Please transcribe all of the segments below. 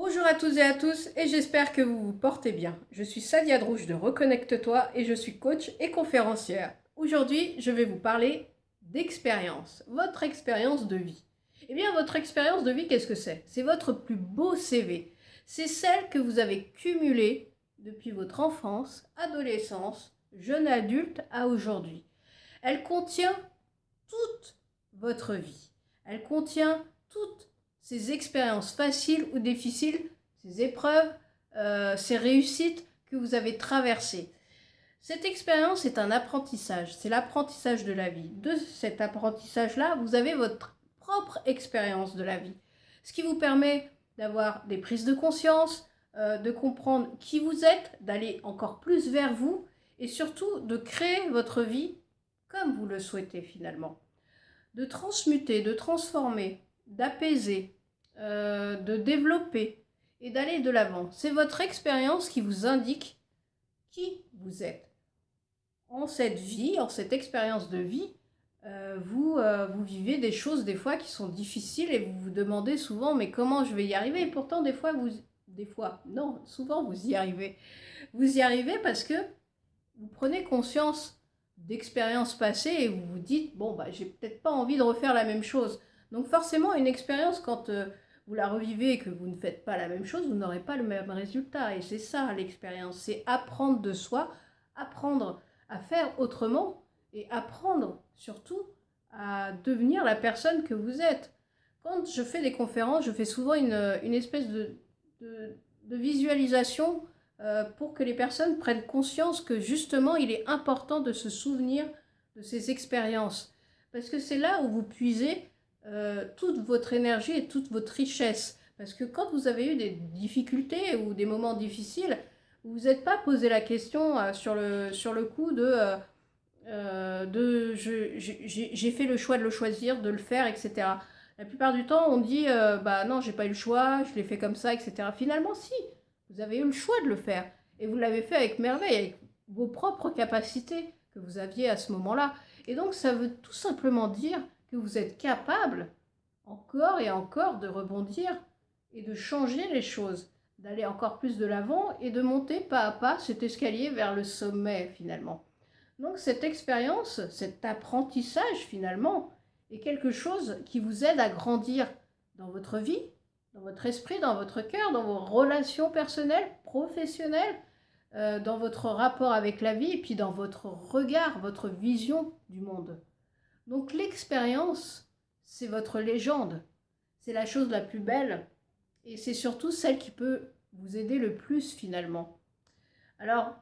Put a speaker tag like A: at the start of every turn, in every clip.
A: Bonjour à toutes et à tous et j'espère que vous vous portez bien. Je suis Sadia Drouche de Reconnecte-toi et je suis coach et conférencière. Aujourd'hui, je vais vous parler d'expérience, votre expérience de vie. Eh bien, votre expérience de vie, qu'est-ce que c'est? C'est votre plus beau CV. C'est celle que vous avez cumulée depuis votre enfance, adolescence, jeune adulte à aujourd'hui. Elle contient toute votre vie. Elle contient toutes ces expériences faciles ou difficiles, ces épreuves, ces réussites que vous avez traversées. Cette expérience est un apprentissage, c'est l'apprentissage de la vie. De cet apprentissage-là, vous avez votre propre expérience de la vie, ce qui vous permet d'avoir des prises de conscience, de comprendre qui vous êtes, d'aller encore plus vers vous et surtout de créer votre vie comme vous le souhaitez finalement. De transmuter, de transformer, d'apaiser, de développer et d'aller de l'avant. C'est votre expérience qui vous indique qui vous êtes. En cette vie, en cette expérience de vie, vous vivez des choses des fois qui sont difficiles et vous vous demandez souvent mais comment je vais y arriver. Et pourtant souvent vous y arrivez. Vous y arrivez parce que vous prenez conscience d'expériences passées et vous vous dites bon bah j'ai peut-être pas envie de refaire la même chose. Donc forcément une expérience quand vous la revivez et que vous ne faites pas la même chose, vous n'aurez pas le même résultat. Et c'est ça l'expérience, c'est apprendre de soi, apprendre à faire autrement et apprendre surtout à devenir la personne que vous êtes. Quand je fais des conférences, je fais souvent une espèce de visualisation pour que les personnes prennent conscience que justement il est important de se souvenir de ces expériences. Parce que c'est là où vous puisez toute votre énergie et toute votre richesse. Parce que quand vous avez eu des difficultés ou des moments difficiles, vous ne vous êtes pas posé la question sur le coup j'ai fait le choix de le choisir, de le faire, etc. La plupart du temps, on dit bah non, j'ai pas eu le choix, je l'ai fait comme ça, etc. Finalement, si, vous avez eu le choix de le faire et vous l'avez fait avec merveille, avec vos propres capacités que vous aviez à ce moment-là. Et donc, ça veut tout simplement dire que vous êtes capable encore et encore de rebondir et de changer les choses, d'aller encore plus de l'avant et de monter pas à pas cet escalier vers le sommet finalement. Donc cette expérience, cet apprentissage finalement, est quelque chose qui vous aide à grandir dans votre vie, dans votre esprit, dans votre cœur, dans vos relations personnelles, professionnelles, dans votre rapport avec la vie et puis dans votre regard, votre vision du monde. Donc l'expérience, c'est votre légende, c'est la chose la plus belle et c'est surtout celle qui peut vous aider le plus finalement. Alors,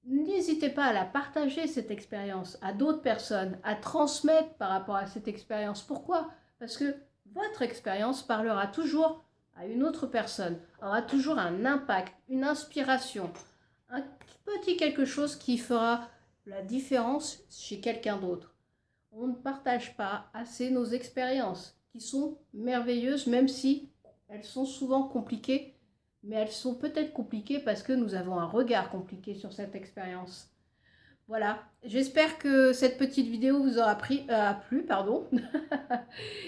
A: n'hésitez pas à la partager, cette expérience, à d'autres personnes, à transmettre par rapport à cette expérience. Pourquoi? Parce que votre expérience parlera toujours à une autre personne, aura toujours un impact, une inspiration, un petit quelque chose qui fera la différence chez quelqu'un d'autre. On ne partage pas assez nos expériences, qui sont merveilleuses, même si elles sont souvent compliquées, mais elles sont peut-être compliquées parce que nous avons un regard compliqué sur cette expérience. Voilà, j'espère que cette petite vidéo vous aura plu, pardon.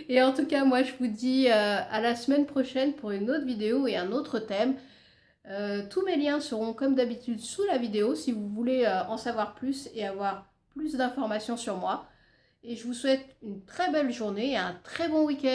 A: Et en tout cas, moi je vous dis à la semaine prochaine pour une autre vidéo et un autre thème. Tous mes liens seront comme d'habitude sous la vidéo si vous voulez en savoir plus et avoir plus d'informations sur moi. Et je vous souhaite une très belle journée et un très bon week-end.